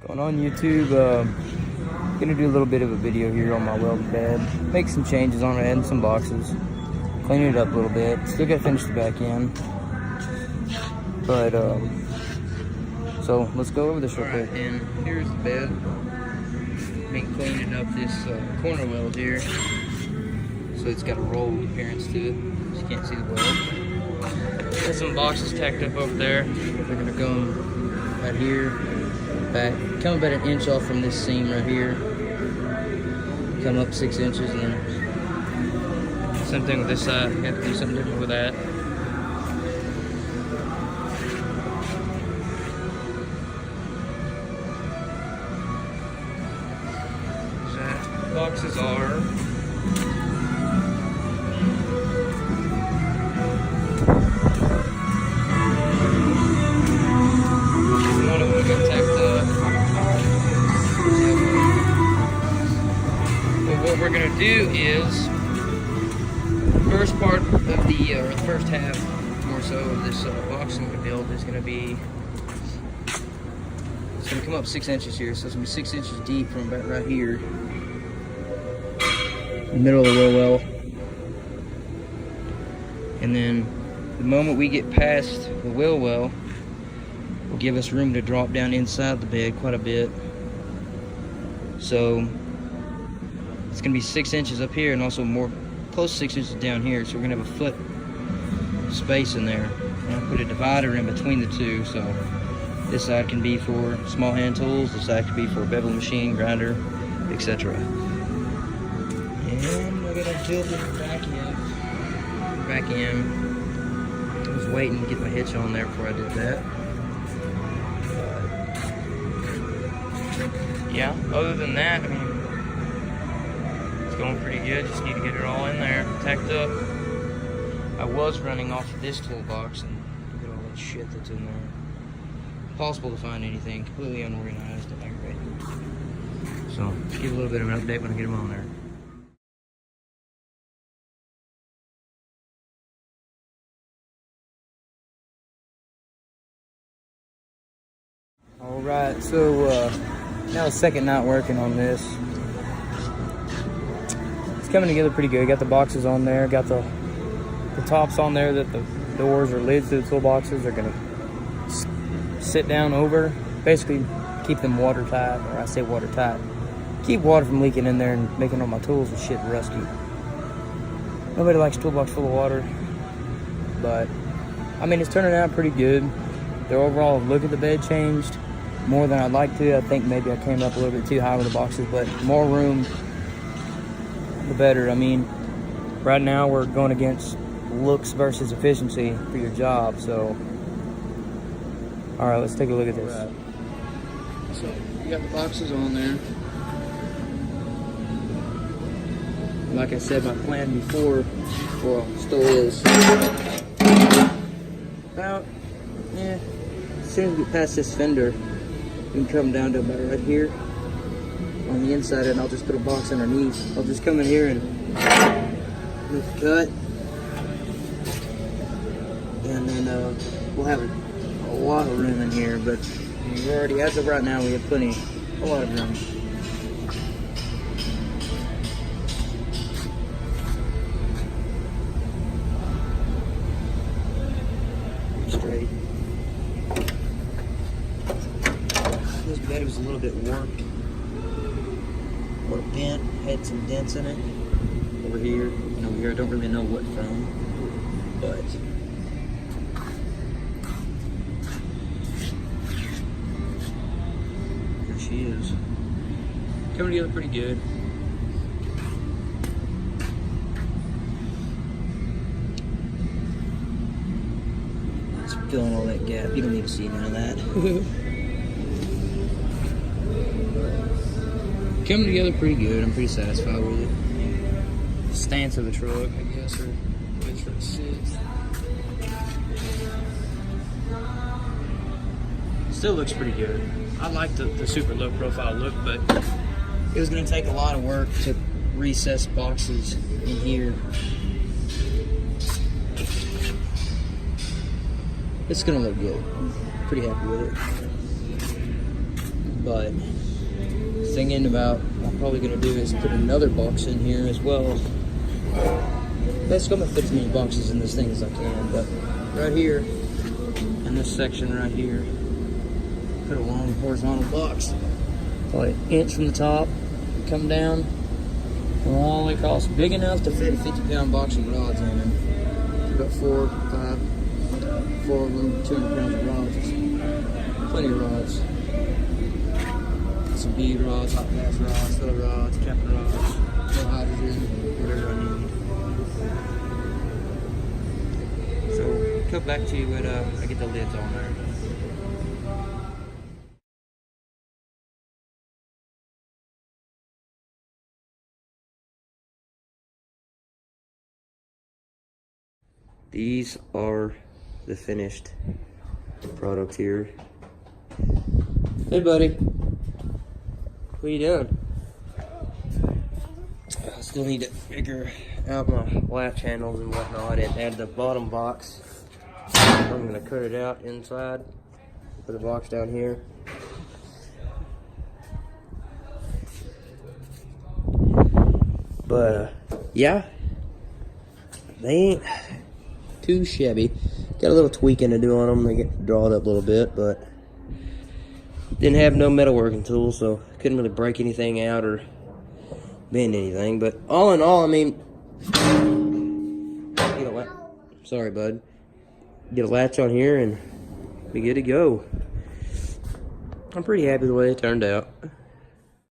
Going on YouTube, gonna do a little bit of a video here on my welding bed, make some changes on it, add some boxes, clean it up a little bit. Still gotta finish the back end, but so let's go over this real quick. And here's the bed. Been cleaning up this corner weld here, so it's got a rolled appearance to it, so you can't see the weld. Got some boxes tacked up over there. They're gonna go right here. Back, come about an inch off from this seam right here, come up 6 inches, and then same thing with this side. You have to do something different with that. So that boxes are we're gonna do is first part of the or the first half more so of this boxing build is gonna be, it's gonna come up 6 inches here, so it's gonna be 6 inches deep from about right here, in the middle of the wheel well, and then the moment we get past the wheel well will give us room to drop down inside the bed quite a bit. So it's gonna be 6 inches up here and also more close to 6 inches down here. So we're gonna have a foot space in there. And I'll put a divider in between the two. So this side can be for small hand tools, this side can be for a bevel machine, grinder, etc. And we're gonna build this back in. Back in. I was waiting to get my hitch on there before I did that. Yeah, other than that, I mean, going pretty good. Just need to get it all in there, tacked up. I was running off of this toolbox and look at all that shit that's in there. Impossible to find anything, completely unorganized and aggravating. So, give a little bit of an update when I get them on there. Alright, so now the second night working on this. Coming together pretty good. Got the boxes on there, got the tops on there that the doors or lids to the toolboxes are gonna sit down over, basically keep them watertight, or I say watertight, keep water from leaking in there and making all my tools and shit rusty. Nobody likes a toolbox full of water, but I mean, it's turning out pretty good. The overall look of the bed changed more than I'd like to. I think maybe I came up a little bit too high with the boxes, but more room the better. I mean, right now we're going against looks versus efficiency for your job, so all right, let's take a look at this. Right. So you got the boxes on there. Like I said, my plan before, well, still is about, as soon as we get past this fender, we can come down to about right here on the inside, and I'll just put a box underneath. I'll just come in here and make a cut, and then we'll have a lot of room in here. But we already, as of right now, we have a lot of room. Straight. This bed was a little bit warped. Or bent, had some dents in it over here and over here. I don't really know what from, but here she is. Coming together pretty good. It's filling all that gap. You don't need to see none of that. Coming together pretty good. I'm pretty satisfied with it. The stance of the truck, I guess, or where the truck sits. Still looks pretty good. I like the super low profile look, but it was going to take a lot of work to recess boxes in here. It's gonna look good. I'm pretty happy with it. But thinking about what I'm probably gonna do is put another box in here as well. Basically, I'm gonna fit as many boxes in this thing as I can. But right here, in this section right here, put a long horizontal box, probably an inch from the top, come down all the way across, big enough to fit a 50-pound box of rods in it. About 4 of them, 200 pounds of rods. Plenty of rods. Some bead rods, hot gas rods, fill rods, capping rods, no hydrogen, whatever I need. So, come back to you when I get the lids on there. These are the finished product here. Hey, buddy. What are you doing? I still need to figure out my latch handles and whatnot and add the bottom box. I'm gonna cut it out inside. Put the box down here. But yeah, they ain't too shabby. Got a little tweaking to do on them. They get drawn up a little bit, but didn't have no metalworking tools, so couldn't really break anything out or bend anything. But all in all, I mean, sorry, bud. Get a latch on here and be good to go. I'm pretty happy the way it turned out.